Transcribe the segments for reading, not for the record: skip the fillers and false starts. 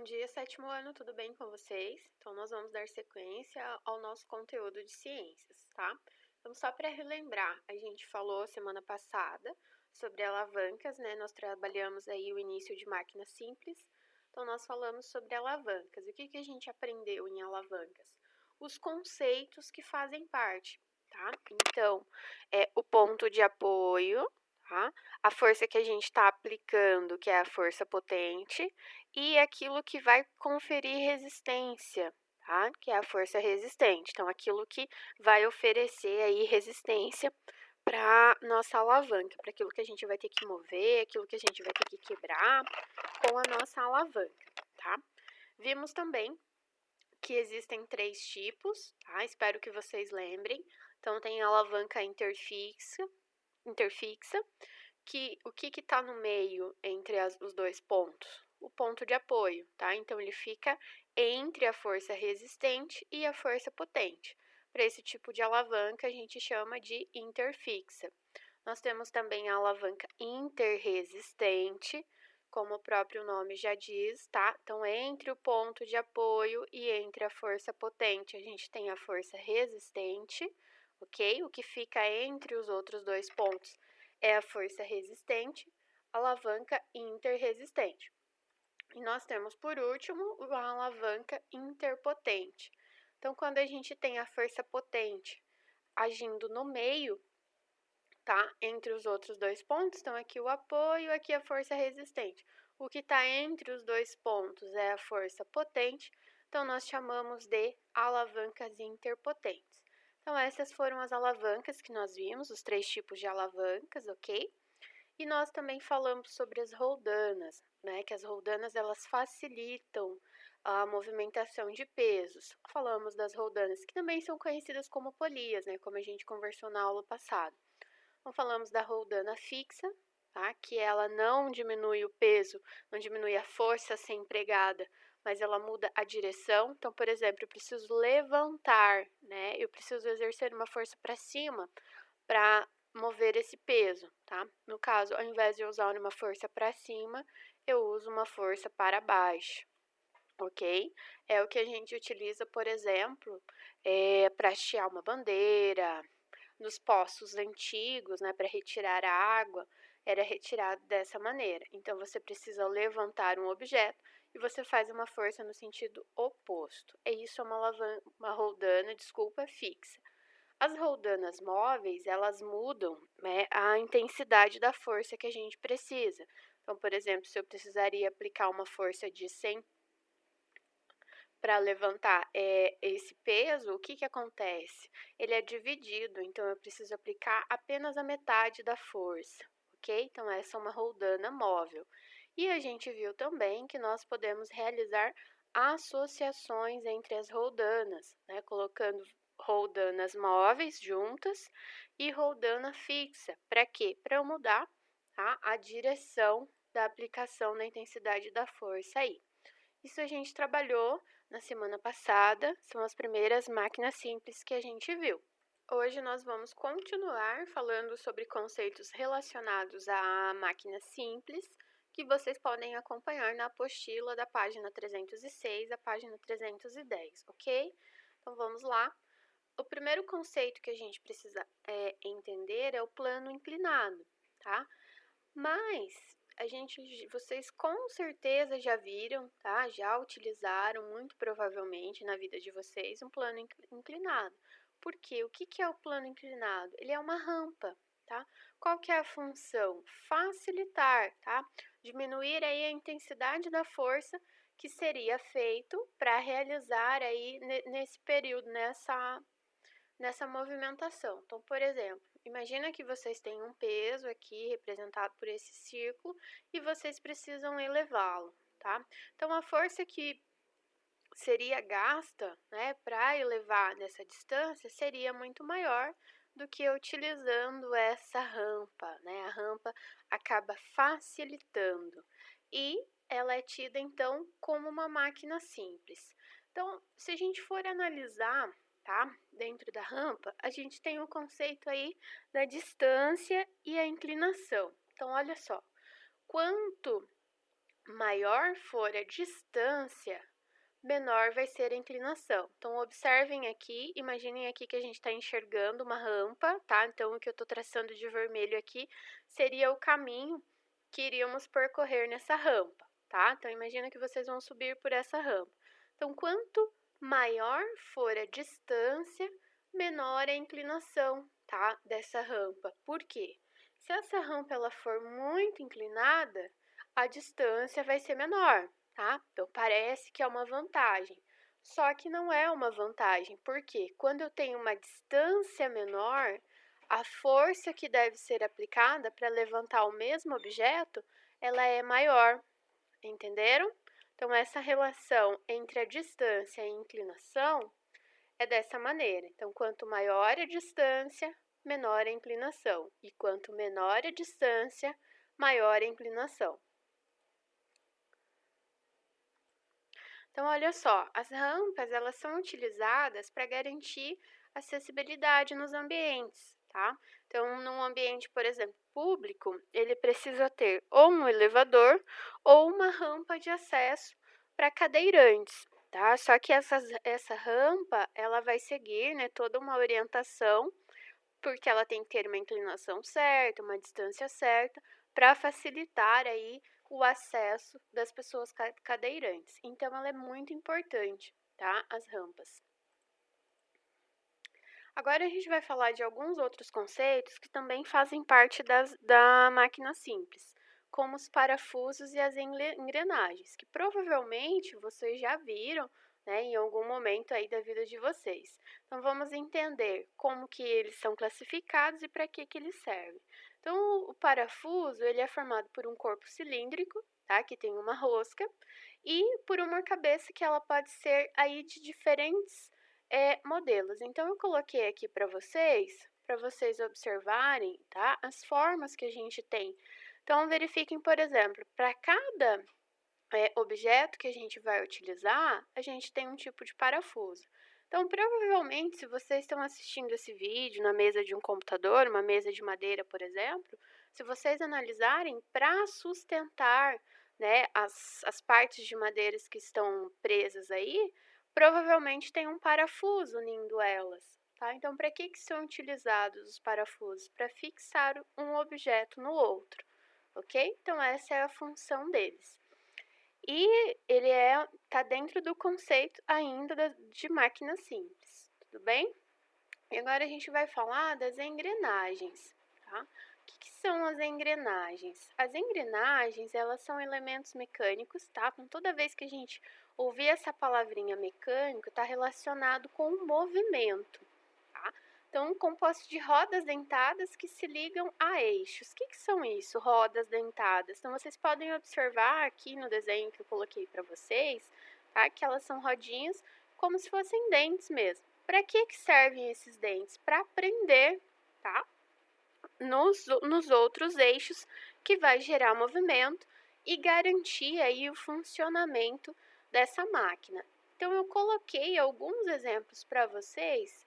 Bom dia, sétimo ano, tudo bem com vocês? Então, nós vamos dar sequência ao nosso conteúdo de ciências, tá? Então, só para relembrar, a gente falou semana passada sobre alavancas, né? Nós trabalhamos aí o início de máquinas simples. Então, nós falamos sobre alavancas. E o que a gente aprendeu em alavancas? Os conceitos que fazem parte, tá? Então, o ponto de apoio, tá? A força que a gente está aplicando, que é a força potente, e aquilo que vai conferir resistência, tá? Que é a força resistente. Então, aquilo que vai oferecer aí resistência para nossa alavanca, para aquilo que a gente vai ter que mover, aquilo que a gente vai ter que quebrar com a nossa alavanca, tá? Vimos também que existem 3 tipos, tá? Espero que vocês lembrem. Então, tem a alavanca interfixa, que o que está no meio entre os dois pontos? O ponto de apoio, tá? Então, ele fica entre a força resistente e a força potente. Para esse tipo de alavanca, a gente chama de interfixa. Nós temos também a alavanca interresistente, como o próprio nome já diz, tá? Então, entre o ponto de apoio e entre a força potente, a gente tem a força resistente, ok? O que fica entre os outros dois pontos é a força resistente, alavanca interresistente. E nós temos, por último, a alavanca interpotente. Então, quando a gente tem a força potente agindo no meio, tá? Entre os outros dois pontos, então aqui o apoio, aqui a força resistente. O que está entre os dois pontos é a força potente, então nós chamamos de alavancas interpotentes. Então, essas foram as alavancas que nós vimos, os 3 tipos de alavancas, ok? E nós também falamos sobre as roldanas, né? Que as roldanas elas facilitam a movimentação de pesos. Falamos das roldanas, que também são conhecidas como polias, né? Como a gente conversou na aula passada. Então, falamos da roldana fixa, tá? Que ela não diminui o peso, não diminui a força a ser empregada, mas ela muda a direção. Então, por exemplo, eu preciso levantar, né? Eu preciso exercer uma força para cima para mover esse peso, tá? No caso, ao invés de eu usar uma força para cima, eu uso uma força para baixo, ok? É o que a gente utiliza, por exemplo, para hastear uma bandeira, nos poços antigos, né, para retirar a água, era retirado dessa maneira. Então, você precisa levantar um objeto e você faz uma força no sentido oposto. É isso, uma roldana, fixa. As roldanas móveis, elas mudam, né, a intensidade da força que a gente precisa. Então, por exemplo, se eu precisaria aplicar uma força de 100 para levantar esse peso, o que acontece? Ele é dividido, então eu preciso aplicar apenas a metade da força, ok? Então, essa é uma roldana móvel. E a gente viu também que nós podemos realizar associações entre as roldanas, né? Colocando roldanas móveis juntas e roldana fixa. Para quê? Para eu mudar, tá, a direção da aplicação da intensidade da força aí. Isso a gente trabalhou na semana passada, são as primeiras máquinas simples que a gente viu. Hoje nós vamos continuar falando sobre conceitos relacionados à máquina simples, que vocês podem acompanhar na apostila da página 306 à página 310, ok? Então vamos lá. O primeiro conceito que a gente precisa entender é o plano inclinado, tá? Mas vocês com certeza já viram, tá? Já utilizaram muito provavelmente na vida de vocês um plano inclinado. Por quê? O que é o plano inclinado? Ele é uma rampa, tá? Qual que é a função? Facilitar, tá? Diminuir aí a intensidade da força que seria feito para realizar aí nesse período, nessa movimentação. Então, por exemplo, imagina que vocês têm um peso aqui representado por esse círculo e vocês precisam elevá-lo, tá? Então, a força que seria gasta, né, para elevar nessa distância seria muito maior do que utilizando essa rampa, né? A rampa acaba facilitando e ela é tida então como uma máquina simples. Então, se a gente for analisar, tá, dentro da rampa, a gente tem o conceito aí da distância e a inclinação. Então, olha só, quanto maior for a distância, menor vai ser a inclinação. Então, observem aqui, imaginem aqui que a gente está enxergando uma rampa, tá? Então, o que eu estou traçando de vermelho aqui seria o caminho que iríamos percorrer nessa rampa, tá? Então, imagina que vocês vão subir por essa rampa. Então, quanto maior for a distância, menor é a inclinação, tá? Dessa rampa. Por quê? Se essa rampa ela for muito inclinada, a distância vai ser menor, tá? Então, parece que é uma vantagem. Só que não é uma vantagem, porque quando eu tenho uma distância menor, a força que deve ser aplicada para levantar o mesmo objeto, ela é maior, entenderam? Então, essa relação entre a distância e a inclinação é dessa maneira. Então, quanto maior a distância, menor a inclinação. E quanto menor a distância, maior a inclinação. Então, olha só, as rampas elas são utilizadas para garantir acessibilidade nos ambientes, tá? Então, num ambiente, por exemplo, público, ele precisa ter ou um elevador ou uma rampa de acesso para cadeirantes, tá? Só que essa rampa, ela vai seguir, né, toda uma orientação, porque ela tem que ter uma inclinação certa, uma distância certa, para facilitar aí o acesso das pessoas cadeirantes. Então, ela é muito importante, tá? As rampas. Agora a gente vai falar de alguns outros conceitos que também fazem parte da máquina simples, como os parafusos e as engrenagens, que provavelmente vocês já viram, né, em algum momento aí da vida de vocês. Então vamos entender como que eles são classificados e para que eles servem. Então o parafuso ele é formado por um corpo cilíndrico, tá, que tem uma rosca, e por uma cabeça que ela pode ser aí de diferentes modelos. Então, eu coloquei aqui para vocês observarem, tá? As formas que a gente tem. Então, verifiquem, por exemplo, para cada objeto que a gente vai utilizar, a gente tem um tipo de parafuso. Então, provavelmente, se vocês estão assistindo esse vídeo na mesa de um computador, uma mesa de madeira, por exemplo, se vocês analisarem para sustentar, né, as partes de madeiras que estão presas aí, provavelmente tem um parafuso unindo elas, tá? Então, para que são utilizados os parafusos? Para fixar um objeto no outro, ok? Então, essa é a função deles. E ele tá dentro do conceito ainda de máquina simples, tudo bem? E agora a gente vai falar das engrenagens, tá? O que são as engrenagens? As engrenagens, elas são elementos mecânicos, tá? Então, toda vez que a gente ouvir essa palavrinha mecânico, está relacionado com o movimento, tá? Então, composto de rodas dentadas que se ligam a eixos. O que são isso, rodas dentadas? Então, vocês podem observar aqui no desenho que eu coloquei para vocês, tá? Que elas são rodinhas como se fossem dentes mesmo. Para que servem esses dentes? Para prender, tá? Nos outros eixos que vai gerar movimento e garantir aí o funcionamento dessa máquina. Então, eu coloquei alguns exemplos para vocês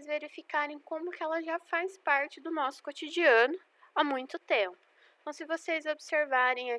verificarem como que ela já faz parte do nosso cotidiano há muito tempo. Então, se vocês observarem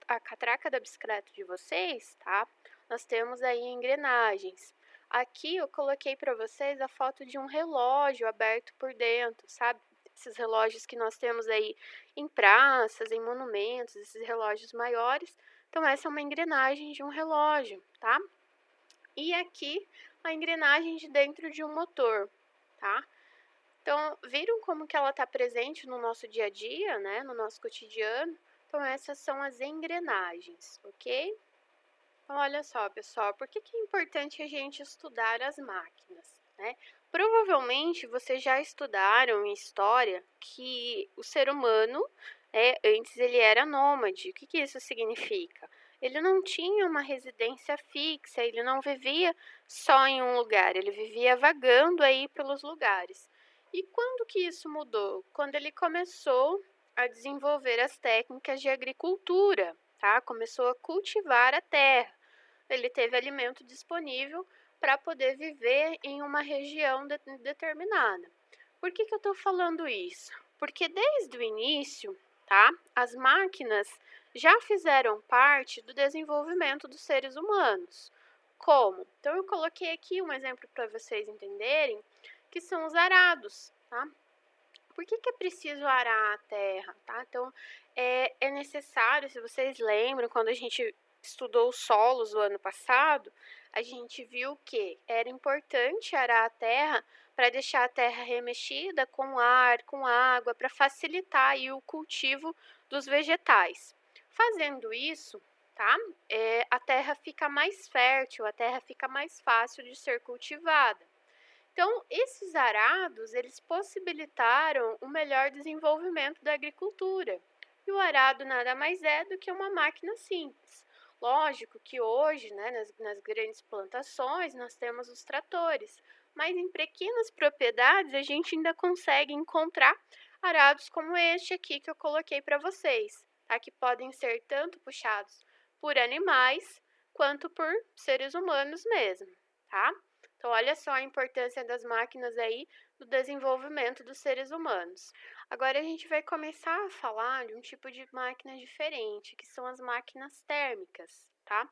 a catraca da bicicleta de vocês, tá? Nós temos aí engrenagens. Aqui eu coloquei para vocês a foto de um relógio aberto por dentro, sabe? Esses relógios que nós temos aí em praças, em monumentos, esses relógios maiores. Então, essa é uma engrenagem de um relógio, tá? E aqui a engrenagem de dentro de um motor, tá? Então, viram como que ela está presente no nosso dia a dia, né? No nosso cotidiano? Então, essas são as engrenagens, ok? Então, olha só, pessoal, por que é importante a gente estudar as máquinas, né? Provavelmente vocês já estudaram em história que o ser humano, antes ele era nômade. O que isso significa? Ele não tinha uma residência fixa, ele não vivia só em um lugar, ele vivia vagando aí pelos lugares. E quando que isso mudou? Quando ele começou a desenvolver as técnicas de agricultura, tá? Começou a cultivar a terra. Ele teve alimento disponível para poder viver em uma região determinada. Por que eu estou falando isso? Porque desde o início, tá? As máquinas já fizeram parte do desenvolvimento dos seres humanos. Como? Então, eu coloquei aqui um exemplo para vocês entenderem, que são os arados, tá? Por que é preciso arar a terra, tá? Então, é necessário, se vocês lembram, quando a gente estudou os solos o ano passado, a gente viu que era importante arar a terra para deixar a terra remexida com ar, com água, para facilitar aí o cultivo dos vegetais. Fazendo isso, tá? A terra fica mais fértil, a terra fica mais fácil de ser cultivada. Então, esses arados, eles possibilitaram o melhor desenvolvimento da agricultura. E o arado nada mais é do que uma máquina simples. Lógico que hoje, né, nas grandes plantações, nós temos os tratores, mas em pequenas propriedades a gente ainda consegue encontrar arados como este aqui que eu coloquei para vocês, tá? Que podem ser tanto puxados por animais quanto por seres humanos mesmo, tá? Então, olha só a importância das máquinas aí no desenvolvimento dos seres humanos. Agora, a gente vai começar a falar de um tipo de máquina diferente, que são as máquinas térmicas, tá?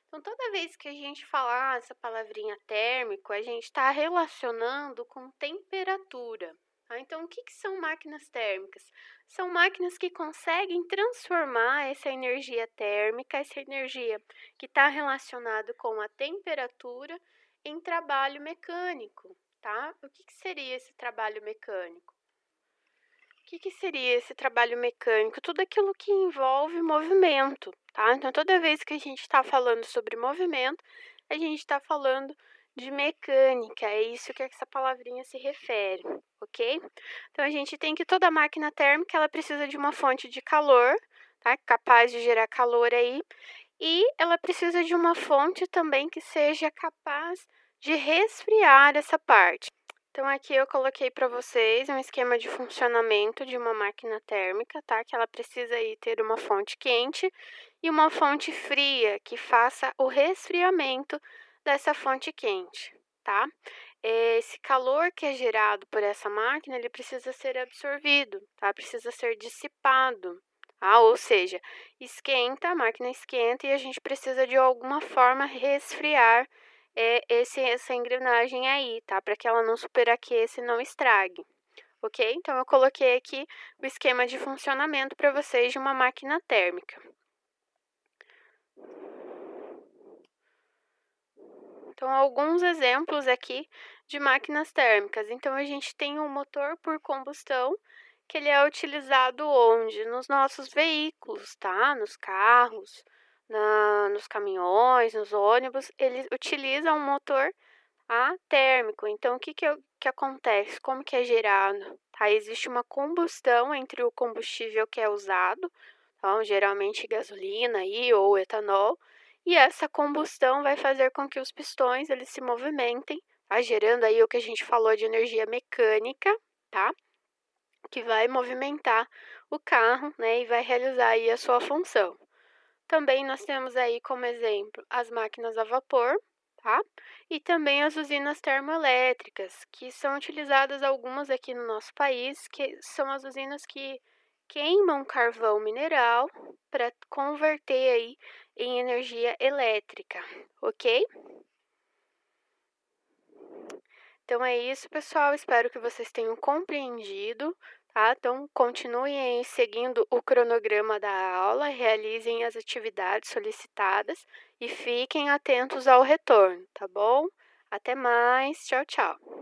Então, toda vez que a gente falar essa palavrinha térmico, a gente está relacionando com temperatura. Tá? Então, o que são máquinas térmicas? São máquinas que conseguem transformar essa energia térmica, essa energia que está relacionada com a temperatura, em trabalho mecânico, tá? O que seria esse trabalho mecânico? O que seria esse trabalho mecânico? Tudo aquilo que envolve movimento, tá? Então, toda vez que a gente está falando sobre movimento, a gente está falando de mecânica, é isso que essa palavrinha se refere, ok? Então, a gente tem que toda máquina térmica, ela precisa de uma fonte de calor, tá? Capaz de gerar calor aí, e ela precisa de uma fonte também que seja capaz de resfriar essa parte. Então, aqui eu coloquei para vocês um esquema de funcionamento de uma máquina térmica, tá? Que ela precisa aí ter uma fonte quente e uma fonte fria que faça o resfriamento dessa fonte quente, tá? Esse calor que é gerado por essa máquina, ele precisa ser absorvido, tá? Precisa ser dissipado. Ou seja, esquenta, a máquina esquenta e a gente precisa de alguma forma resfriar essa engrenagem aí, tá? Para que ela não superaqueça e não estrague, ok? Então, eu coloquei aqui o esquema de funcionamento para vocês de uma máquina térmica. Então, alguns exemplos aqui de máquinas térmicas. Então, a gente tem um motor por combustão, que ele é utilizado onde? Nos nossos veículos, tá? Nos carros, nos caminhões, nos ônibus, eles utilizam um motor térmico. Então, o que acontece? Como que é gerado? Tá? Existe uma combustão entre o combustível que é usado, então, geralmente gasolina aí, ou etanol, e essa combustão vai fazer com que os pistões eles se movimentem, tá? Gerando aí o que a gente falou de energia mecânica, tá? Que vai movimentar o carro, né, e vai realizar aí a sua função. Também nós temos aí como exemplo as máquinas a vapor, tá? E também as usinas termoelétricas, que são utilizadas algumas aqui no nosso país, que são as usinas que queimam carvão mineral para converter aí em energia elétrica, ok? Então é isso, pessoal. Espero que vocês tenham compreendido, tá? Então continuem aí seguindo o cronograma da aula, realizem as atividades solicitadas e fiquem atentos ao retorno, tá bom? Até mais. Tchau, tchau.